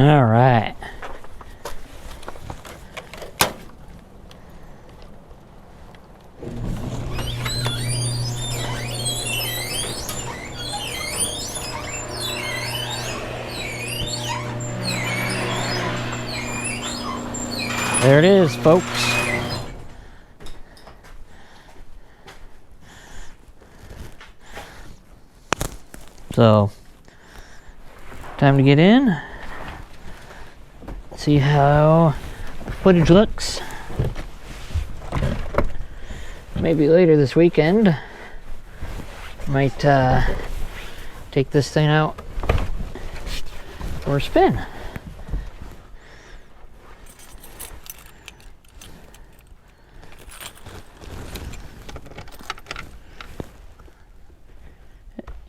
All right. There it is, folks. So, time to get in. See how the footage looks. Maybe later this weekend, might take this thing out for a spin.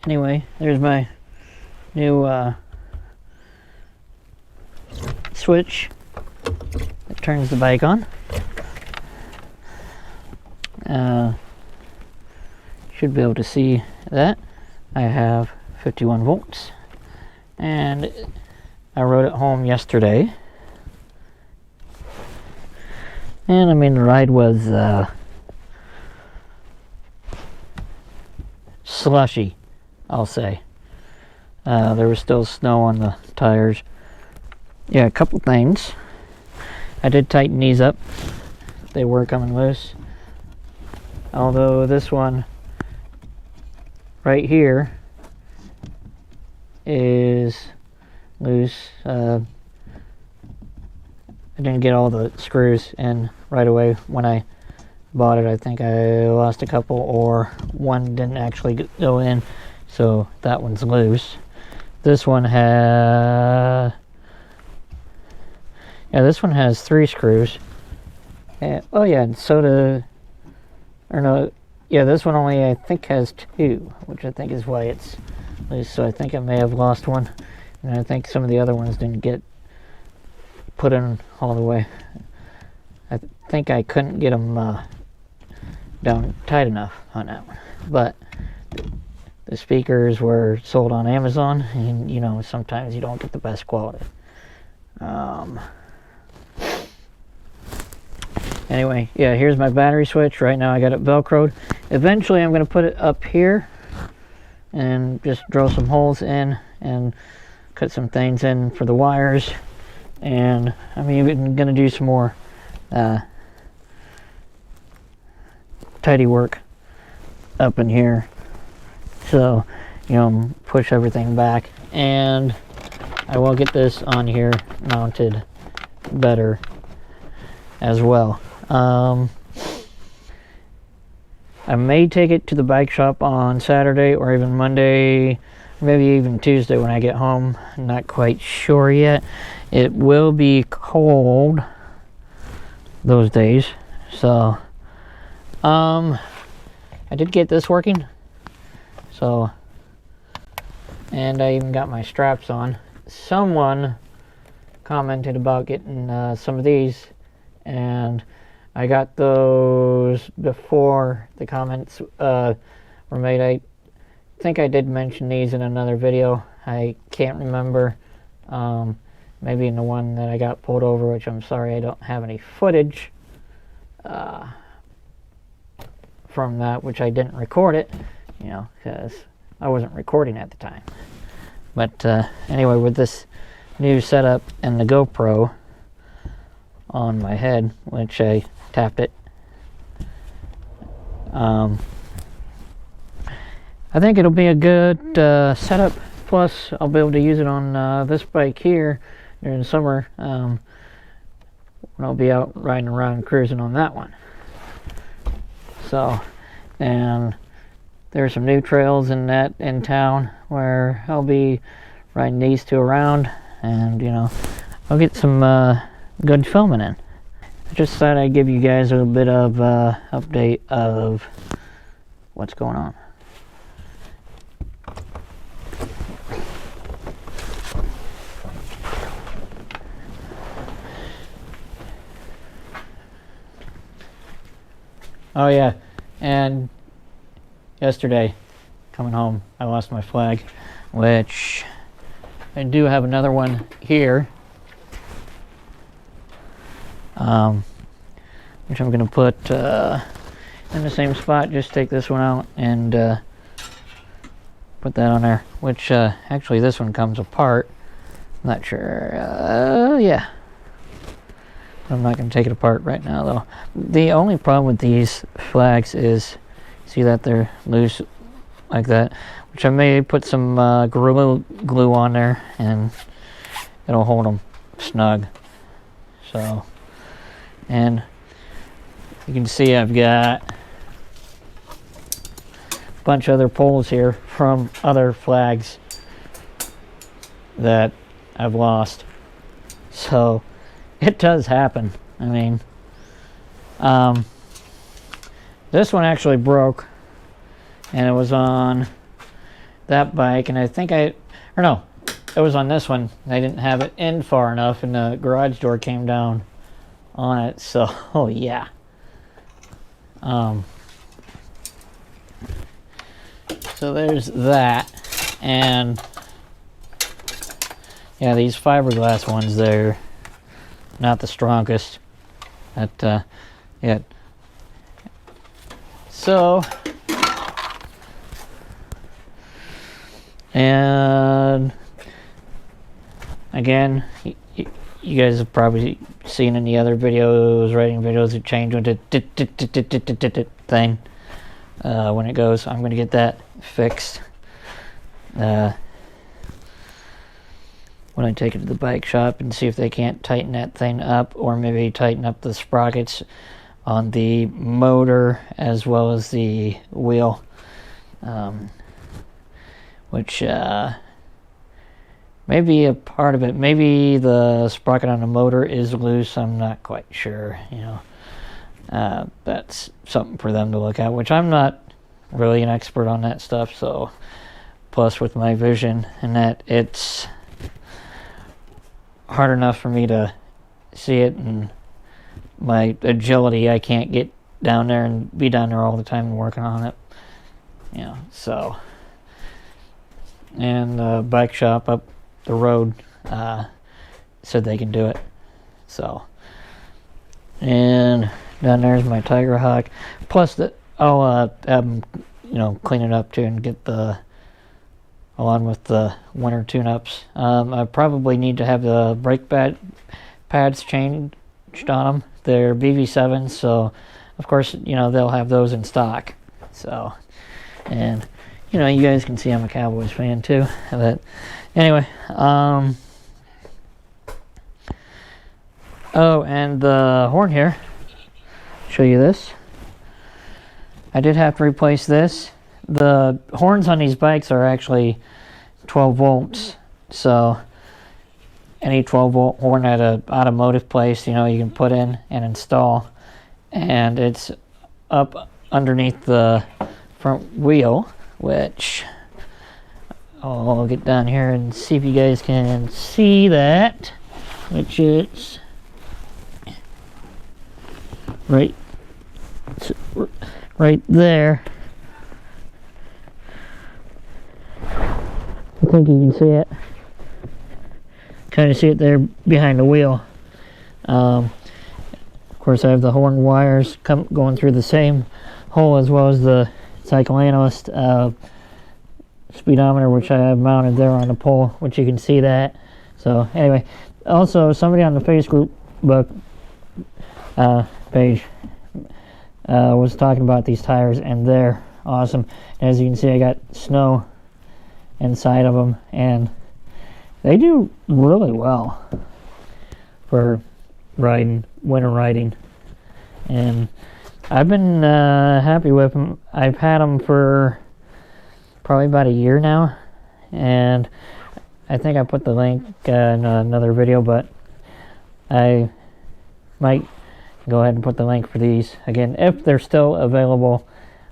Anyway, there's my new switch that turns the bike on. Should be able to see that. I have 51 volts, and I rode it home yesterday. And I mean, the ride was slushy, I'll say. There was still snow on the tires. Yeah, a couple things. I did tighten these up. They were coming loose. Although this one right here is loose. I didn't get all the screws in right away when I bought it. I think I lost a couple, or one didn't actually go in, so that one's loose. This one this one has 3 screws. Oh yeah, and this one only I think has 2, which I think is why it's loose. So I think I may have lost one, and I think some of the other ones didn't get put in all the way. I think I couldn't get them down tight enough on that one. But the speakers were sold on Amazon, and you know, sometimes you don't get the best quality. Anyway, yeah, here's my battery switch. Right now I got it Velcroed. Eventually I'm going to put it up here and just drill some holes in and cut some things in for the wires. And I'm even going to do some more tidy work up in here. So, you know, push everything back. And I will get this on here mounted better as well. I may take it to the bike shop on Saturday or even Monday, maybe even Tuesday when I get home. I'm not quite sure yet. It will be cold those days, so I did get this working. So, and I even got my straps on. Someone commented about getting some of these, and I got those before the comments were made. I think I did mention these in another video. I can't remember. Maybe in the one that I got pulled over, which I'm sorry I don't have any footage from that, which I didn't record it, you know, because I wasn't recording at the time. But anyway, with this new setup and the GoPro on my head, which I tapped it, I think it'll be a good setup. Plus I'll be able to use it on this bike here during the summer when I'll be out riding around cruising on that one. So, and there's some new trails in town where I'll be riding these two around, and you know, I'll get some good filming in. I just thought I'd give you guys a little bit of update of what's going on. Oh yeah, and yesterday coming home I lost my flag, which I do have another one here which I'm going to put in the same spot. Just take this one out and put that on there, which actually this one comes apart. I'm not sure. Yeah. I'm not going to take it apart right now, though. The only problem with these flags is, see that they're loose like that, which I may put some Gorilla Glue on there, and it'll hold them snug. So, and you can see I've got a bunch of other poles here from other flags that I've lost. So it does happen. I mean, this one actually broke, and it was on that bike, and I think or no, it was on this one. I didn't have it in far enough, and the garage door came down on it. So, oh yeah. So there's that, and yeah, these fiberglass ones, they're not the strongest yet. So, and again, you guys have probably seen in the other videos, writing videos, it changed with the thing when it goes. I'm going to get that fixed when I take it to the bike shop and see if they can't tighten that thing up, or maybe tighten up the sprockets on the motor as well as the wheel, which may be a part of it. Maybe the sprocket on the motor is loose. I'm not quite sure, you know. That's something for them to look at, which I'm not really an expert on that stuff. So, plus with my vision and that, it's hard enough for me to see it, and my agility, I can't get down there and be down there all the time and working on it, you know. So, and the bike shop up the road said they can do it. So, and down there's my Tiger Hawk, plus that I'll you know, clean it up too and get the, along with the winter tune-ups. I probably need to have the brake pads changed on them. They're BV7s, so of course, you know, they'll have those in stock. So, and you know, you guys can see I'm a Cowboys fan too. But anyway, oh, and the horn here, show you this. I did have to replace this. The horns on these bikes are actually 12 volts, so any 12 volt horn at an automotive place, you know, you can put in and install, and it's up underneath the front wheel, which I'll get down here and see if you guys can see that, which is right there. I think you can see it. Kind of see it there behind the wheel. Of course, I have the horn wires going through the same hole as well as the cycle analyst speedometer, which I have mounted there on the pole, which you can see that. So anyway, also somebody on the Facebook page was talking about these tires, and they're awesome. As you can see, I got snow inside of them, and they do really well for riding, winter riding, and I've been happy with them. I've had them for probably about a year now, and I think I put the link in another video, but I might go ahead and put the link for these again if they're still available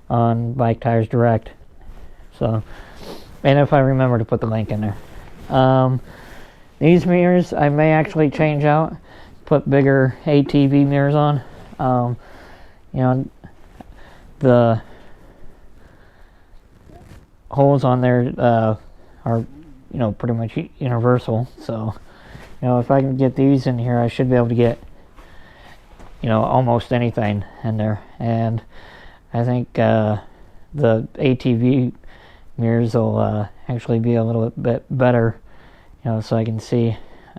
on Bike Tires Direct. So, and if I remember to put the link in there. These mirrors I may actually change out, put bigger ATV mirrors on. You know, the holes on there are, you know, pretty much universal. So, you know, if I can get these in here, I should be able to get you know, almost anything in there. And I think the ATV mirrors will actually be a little bit better, you know, so I can see.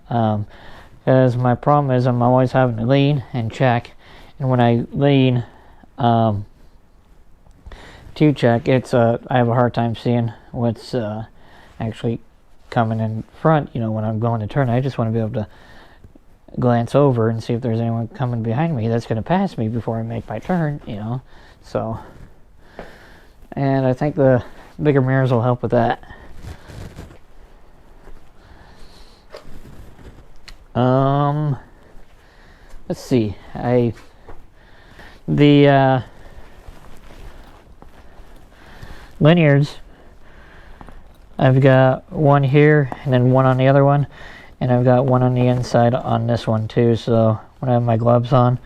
Because my problem is I'm always having to lean and check, and when I lean to check, it's I have a hard time seeing what's actually coming in front. You know, when I'm going to turn, I just want to be able to glance over and see if there's anyone coming behind me that's going to pass me before I make my turn, you know. So, and I think the bigger mirrors will help with that. Let's see. The linears, I've got one here and then one on the other one, and I've got one on the inside on this one too. So when I have my gloves on,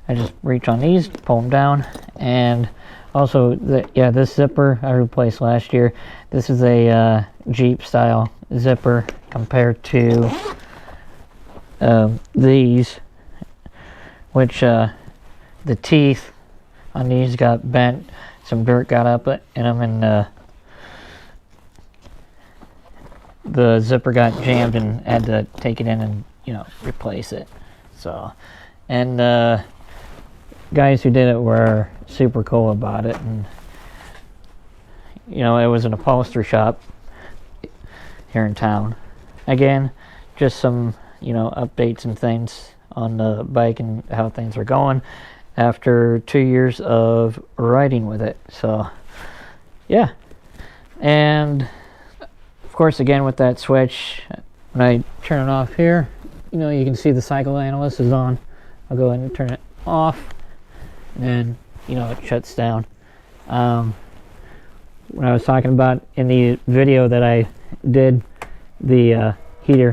I just reach on these, pull them down. And also this zipper I replaced last year. This is a Jeep style zipper compared to these, which the teeth on these got bent. Some dirt got up in them, and the zipper got jammed and had to take it in and, you know, replace it. So, and guys who did it were super cool about it. And, you know, it was an upholstery shop here in town. Again, just some, you know, updates and things on the bike and how things are going after 2 years of riding with it. So yeah, and of course, again, with that switch, when I turn it off here, you know, you can see the cycle analyst is on. I'll go ahead and turn it off, and then, you know, it shuts down. When I was talking about in the video that I did, the heater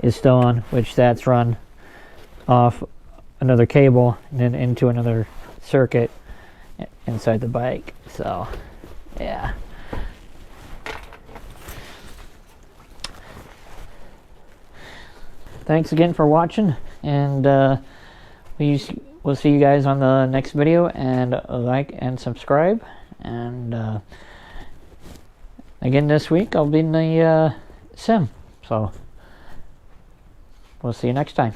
is still on, which that's run off another cable and then into another circuit inside the bike. So yeah, thanks again for watching, and we'll see you guys on the next video, and like and subscribe. And again, this week I'll be in the sim, so we'll see you next time.